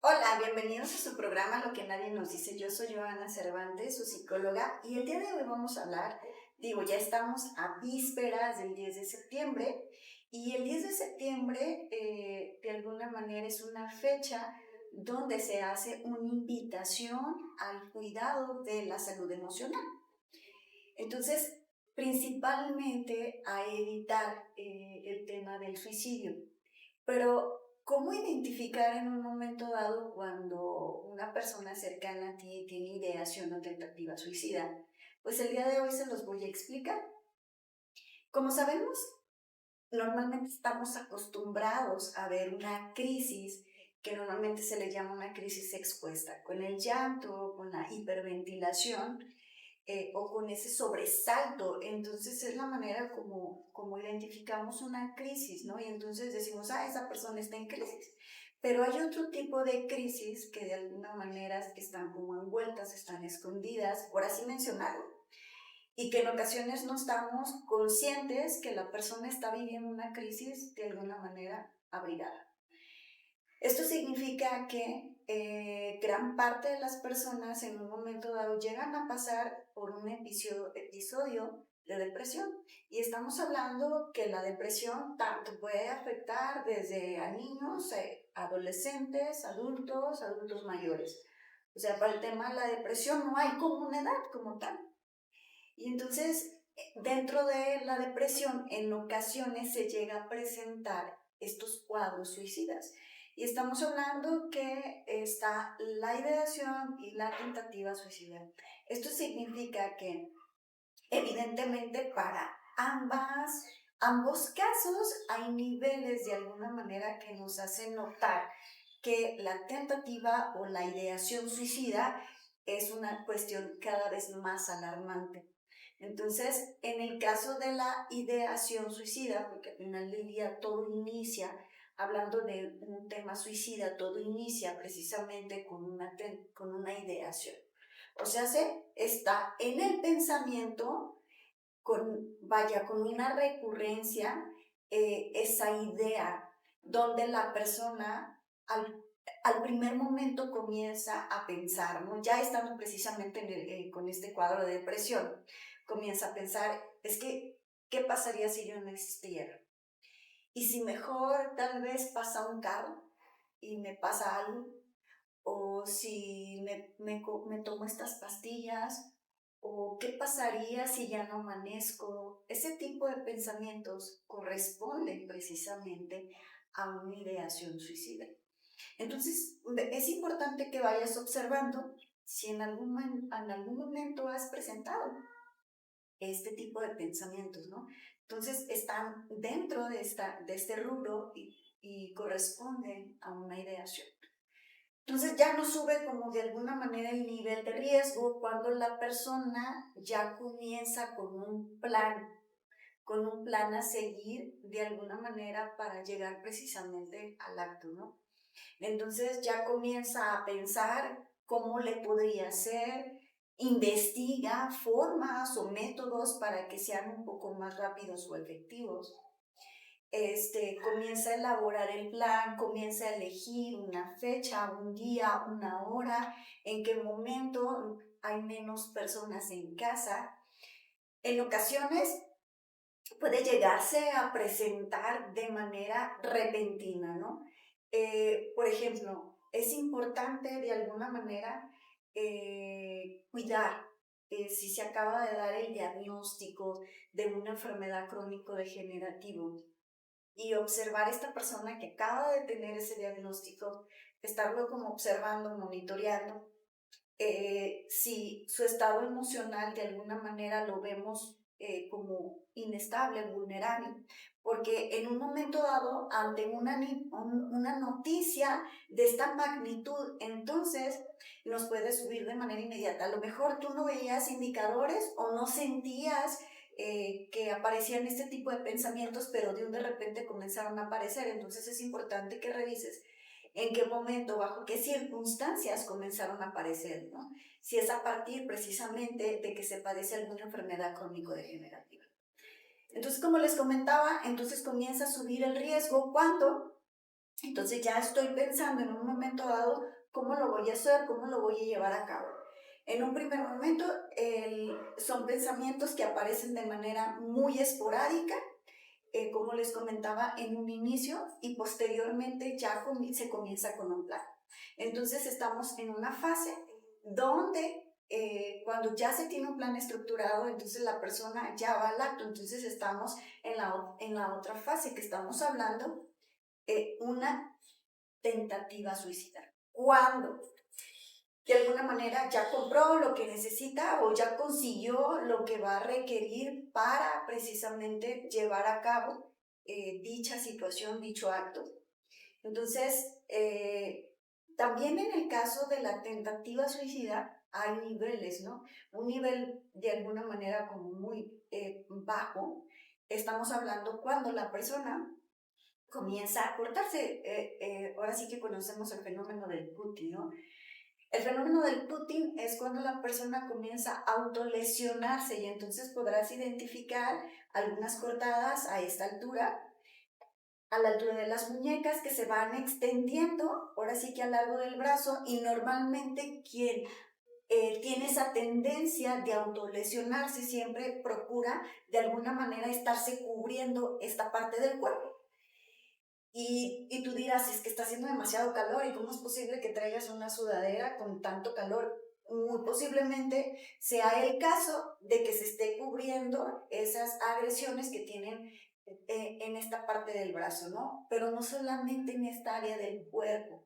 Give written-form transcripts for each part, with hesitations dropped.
Hola, bienvenidos a su programa Lo que nadie nos dice. Yo soy Joana Cervantes, su psicóloga, y el día de hoy vamos a hablar, ya estamos a vísperas del 10 de septiembre, y el 10 de septiembre de alguna manera es una fecha donde se hace una invitación al cuidado de la salud emocional. Entonces, principalmente a evitar el tema del suicidio. Pero, ¿cómo identificar en un momento dado cuando una persona cercana a ti tiene ideación o tentativa suicida? Pues el día de hoy se los voy a explicar. Como sabemos, normalmente estamos acostumbrados a ver una crisis que normalmente se le llama una crisis expuesta, con el llanto, con la hiperventilación, o con ese sobresalto. Entonces es la manera como identificamos una crisis, ¿no? Y entonces decimos, esa persona está en crisis. Pero hay otro tipo de crisis que de alguna manera están como envueltas, están escondidas, por así mencionarlo, y que en ocasiones no estamos conscientes que la persona está viviendo una crisis de alguna manera abrigada. Esto significa que gran parte de las personas en un momento dado llegan a pasar por un episodio de depresión. Y estamos hablando que la depresión tanto puede afectar desde a niños, adolescentes, adultos mayores. O sea, para el tema de la depresión no hay como una edad como tal. Y entonces, dentro de la depresión, en ocasiones se llega a presentar estos cuadros suicidas. Y estamos hablando que está la ideación y la tentativa suicida. Esto significa que, evidentemente, para ambos casos hay niveles de alguna manera que nos hacen notar que la tentativa o la ideación suicida es una cuestión cada vez más alarmante. Entonces, en el caso de la ideación suicida, porque al final del día todo inicia, hablando de un tema suicida, todo inicia precisamente con una ideación. O sea, está en el pensamiento, con una recurrencia, esa idea donde la persona al primer momento comienza a pensar, ¿no? Ya estando precisamente con este cuadro de depresión, comienza a pensar, es que, ¿qué pasaría si yo no existiera? Y si mejor tal vez pasa un carro y me pasa algo, o si me tomo estas pastillas, o qué pasaría si ya no amanezco. Ese tipo de pensamientos corresponden precisamente a una ideación suicida. Entonces, es importante que vayas observando si en algún momento has presentado este tipo de pensamientos, ¿no? Entonces, están dentro de este rubro y corresponden a una ideación. Entonces ya no sube como de alguna manera el nivel de riesgo cuando la persona ya comienza con un plan a seguir de alguna manera para llegar precisamente al acto, ¿no? Entonces ya comienza a pensar cómo le podría hacer, investiga formas o métodos para que sean un poco más rápidos o efectivos. Comienza a elaborar el plan, comienza a elegir una fecha, un día, una hora, en qué momento hay menos personas en casa. En ocasiones puede llegarse a presentar de manera repentina, ¿no? Por ejemplo, es importante de alguna manera cuidar si se acaba de dar el diagnóstico de una enfermedad crónico-degenerativa y observar a esta persona que acaba de tener ese diagnóstico, estarlo como observando, monitoreando, si su estado emocional de alguna manera lo vemos como inestable, vulnerable, porque en un momento dado, ante una noticia de esta magnitud, entonces nos puede subir de manera inmediata. A lo mejor tú no veías indicadores o no sentías que aparecían este tipo de pensamientos, pero de repente comenzaron a aparecer. Entonces es importante que revises en qué momento, bajo qué circunstancias comenzaron a aparecer, ¿no? Si es a partir precisamente de que se padece alguna enfermedad crónico-degenerativa. Entonces, como les comentaba, entonces comienza a subir el riesgo cuando, entonces ya estoy pensando en un momento dado ¿cómo lo voy a hacer? ¿Cómo lo voy a llevar a cabo? En un primer momento son pensamientos que aparecen de manera muy esporádica, como les comentaba en un inicio, y posteriormente ya se comienza con un plan. Entonces estamos en una fase donde cuando ya se tiene un plan estructurado, entonces la persona ya va al acto. Entonces estamos en la otra fase que estamos hablando, una tentativa suicida. Cuando de alguna manera ya compró lo que necesita o ya consiguió lo que va a requerir para precisamente llevar a cabo dicha situación, dicho acto. Entonces, también en el caso de la tentativa suicida hay niveles, ¿no? Un nivel de alguna manera como muy bajo, estamos hablando cuando la persona comienza a cortarse. Ahora sí que conocemos el fenómeno del cutting, ¿no? El fenómeno del cutting es cuando la persona comienza a autolesionarse y entonces podrás identificar algunas cortadas a esta altura, a la altura de las muñecas, que se van extendiendo, ahora sí que a lo largo del brazo, y normalmente quien tiene esa tendencia de autolesionarse siempre procura de alguna manera estarse cubriendo esta parte del cuerpo. Y tú dirás, es que está haciendo demasiado calor y cómo es posible que traigas una sudadera con tanto calor. Muy posiblemente sea el caso de que se esté cubriendo esas agresiones que tienen en esta parte del brazo, ¿no? Pero no solamente en esta área del cuerpo,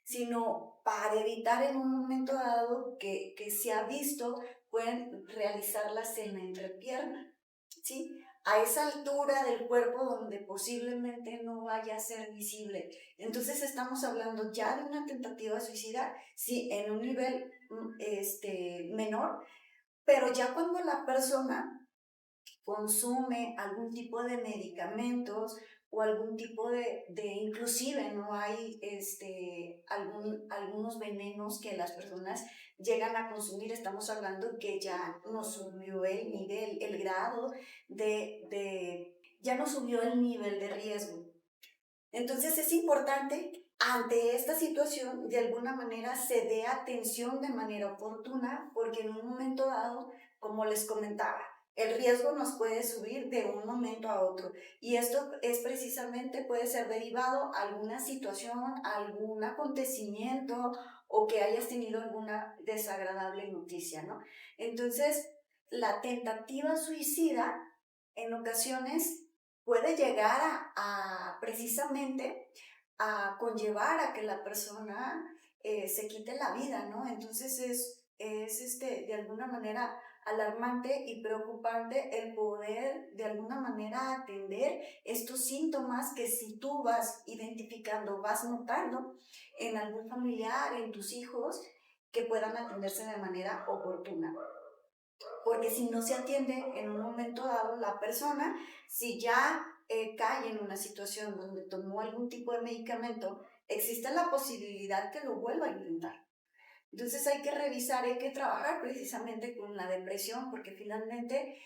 sino para evitar en un momento dado que se ha visto, pueden realizarlas en la entrepierna, ¿sí? A esa altura del cuerpo donde posiblemente no vaya a ser visible. Entonces estamos hablando ya de una tentativa suicida, sí, en un nivel menor, pero ya cuando la persona consume algún tipo de medicamentos o algún tipo inclusive no hay algunos venenos que las personas llegan a consumir, estamos hablando que ya nos subió el nivel, el grado ya nos subió el nivel de riesgo. Entonces es importante ante esta situación de alguna manera se dé atención de manera oportuna, porque en un momento dado, como les comentaba, el riesgo nos puede subir de un momento a otro, y esto es precisamente, puede ser derivado a alguna situación, algún acontecimiento o que hayas tenido alguna desagradable noticia, ¿no? Entonces, la tentativa suicida en ocasiones puede llegar precisamente a conllevar a que la persona se quite la vida, ¿no? Entonces es de alguna manera alarmante y preocupante el poder de alguna manera atender estos síntomas que si tú vas identificando, vas notando en algún familiar, en tus hijos, que puedan atenderse de manera oportuna. Porque si no se atiende en un momento dado, la persona, si ya cae en una situación donde tomó algún tipo de medicamento, existe la posibilidad que lo vuelva a intentar. Entonces hay que revisar, hay que trabajar precisamente con la depresión, porque finalmente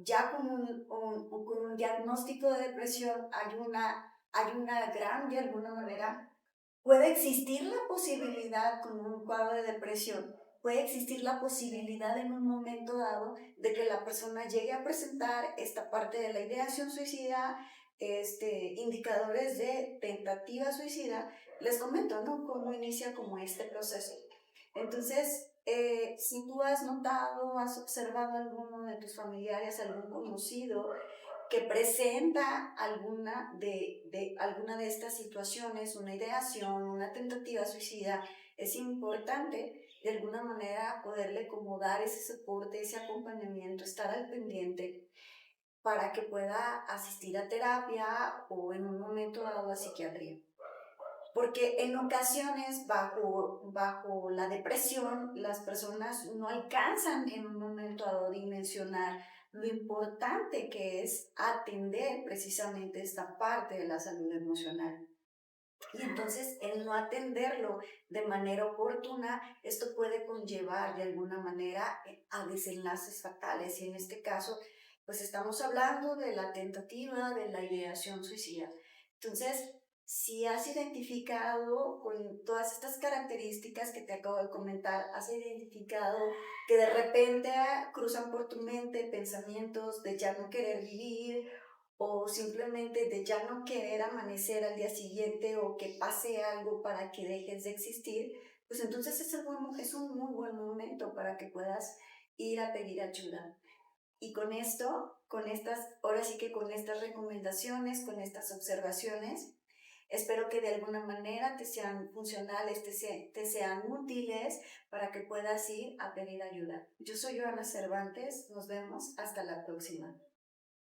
ya con un diagnóstico de depresión hay una gran, de alguna manera, puede existir la posibilidad con un cuadro de depresión, puede existir la posibilidad en un momento dado de que la persona llegue a presentar esta parte de la ideación suicida, indicadores de tentativa suicida. Les comento, ¿no?, cómo inicia como este proceso. Entonces, si tú has notado, has observado a alguno de tus familiares, algún conocido que presenta alguna alguna de estas situaciones, una ideación, una tentativa suicida, es importante de alguna manera poderle como dar ese soporte, ese acompañamiento, estar al pendiente para que pueda asistir a terapia o en un momento dado a psiquiatría. Porque en ocasiones bajo la depresión las personas no alcanzan en un momento dado a dimensionar lo importante que es atender precisamente esta parte de la salud emocional. Y entonces el no atenderlo de manera oportuna, esto puede conllevar de alguna manera a desenlaces fatales. Y en este caso, pues estamos hablando de la tentativa de la ideación suicida. Entonces, Si has identificado con todas estas características que te acabo de comentar, has identificado que de repente cruzan por tu mente pensamientos de ya no querer vivir o simplemente de ya no querer amanecer al día siguiente o que pase algo para que dejes de existir, pues entonces es un muy buen momento para que puedas ir a pedir ayuda. Y con esto, con estas, ahora sí que con estas recomendaciones, con estas observaciones, espero que de alguna manera te sean funcionales, te sean útiles para que puedas ir a pedir ayuda. Yo soy Joana Cervantes, nos vemos hasta la próxima.